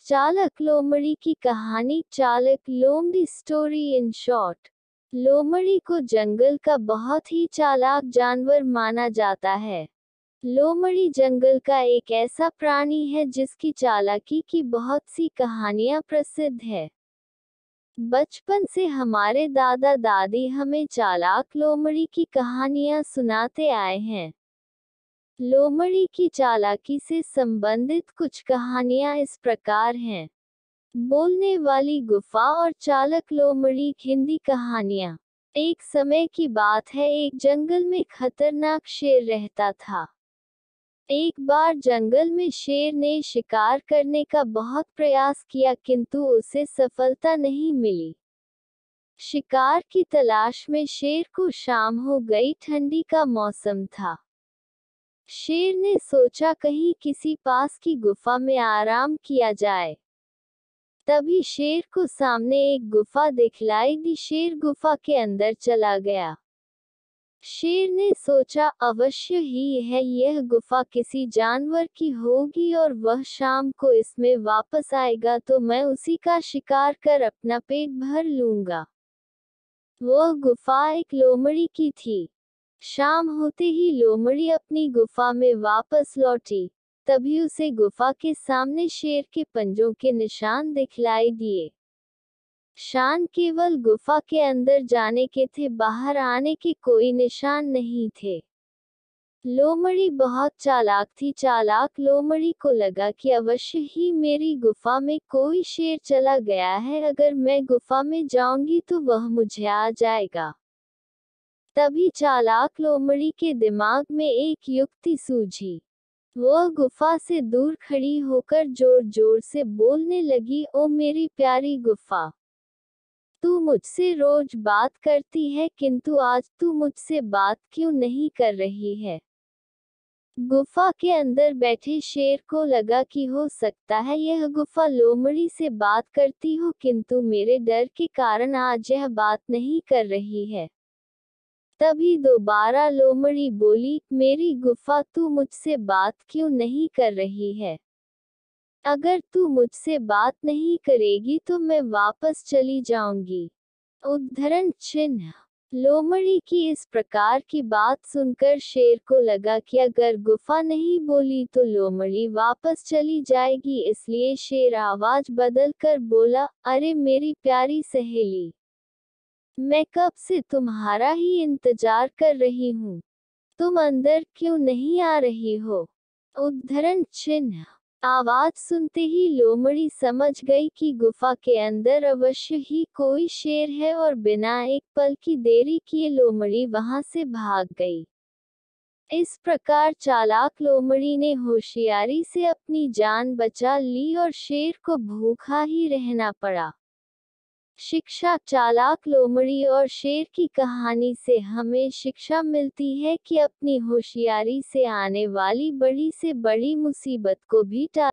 चालाक लोमड़ी की कहानी। चालाक लोमड़ी स्टोरी इन शॉर्ट। लोमड़ी को जंगल का बहुत ही चालाक जानवर माना जाता है। लोमड़ी जंगल का एक ऐसा प्राणी है जिसकी चालाकी की बहुत सी कहानियां प्रसिद्ध है। बचपन से हमारे दादा दादी हमें चालाक लोमड़ी की कहानियां सुनाते आए हैं। लोमड़ी की चालाकी से संबंधित कुछ कहानियां इस प्रकार हैं। बोलने वाली गुफा और चालाक लोमड़ी। हिंदी कहानियां। एक समय की बात है, एक जंगल में खतरनाक शेर रहता था। एक बार जंगल में शेर ने शिकार करने का बहुत प्रयास किया किंतु उसे सफलता नहीं मिली। शिकार की तलाश में शेर को शाम हो गई, ठंडी का मौसम था। शेर ने सोचा कहीं किसी पास की गुफा में आराम किया जाए। तभी शेर को सामने एक गुफा दिखलाई दी। शेर गुफा के अंदर चला गया। शेर ने सोचा अवश्य ही है यह गुफा किसी जानवर की होगी और वह शाम को इसमें वापस आएगा तो मैं उसी का शिकार कर अपना पेट भर लूंगा। वह गुफा एक लोमड़ी की थी। शाम होते ही लोमड़ी अपनी गुफा में वापस लौटी। तभी उसे गुफा के सामने शेर के पंजों के निशान दिखलाई दिए। शान केवल गुफा के अंदर जाने के थे, बाहर आने के कोई निशान नहीं थे। लोमड़ी बहुत चालाक थी। चालाक लोमड़ी को लगा कि अवश्य ही मेरी गुफा में कोई शेर चला गया है, अगर मैं गुफा में जाऊंगी तो वह मुझे आ जाएगा। तभी चालाक लोमड़ी के दिमाग में एक युक्ति सूझी। वह गुफा से दूर खड़ी होकर जोर जोर से बोलने लगी, ओ मेरी प्यारी गुफा, तू मुझसे रोज बात करती है किंतु आज तू मुझसे बात क्यों नहीं कर रही है। गुफा के अंदर बैठे शेर को लगा कि हो सकता है यह गुफा लोमड़ी से बात करती हो किंतु मेरे डर के कारण आज यह बात नहीं कर रही है। तभी दोबारा लोमड़ी बोली, मेरी गुफा तू मुझसे बात क्यों नहीं कर रही है। अगर तू मुझसे बात नहीं करेगी तो मैं वापस चली जाऊंगी। उद्धरण चिन्ह। लोमड़ी की इस प्रकार की बात सुनकर शेर को लगा कि अगर गुफा नहीं बोली तो लोमड़ी वापस चली जाएगी, इसलिए शेर आवाज बदलकर बोला, अरे मेरी प्यारी सहेली, मैं कब से तुम्हारा ही इंतजार कर रही हूँ। तुम अंदर क्यों नहीं आ रही हो। उद्धरण चिन्ह। आवाज सुनते ही लोमड़ी समझ गई कि गुफा के अंदर अवश्य ही कोई शेर है और बिना एक पल की देरी किए लोमड़ी वहां से भाग गई। इस प्रकार चालाक लोमड़ी ने होशियारी से अपनी जान बचा ली और शेर को भूखा ही रहना पड़ा। शिक्षा। चालाक लोमड़ी और शेर की कहानी से हमें शिक्षा मिलती है कि अपनी होशियारी से आने वाली बड़ी से बड़ी मुसीबत को भी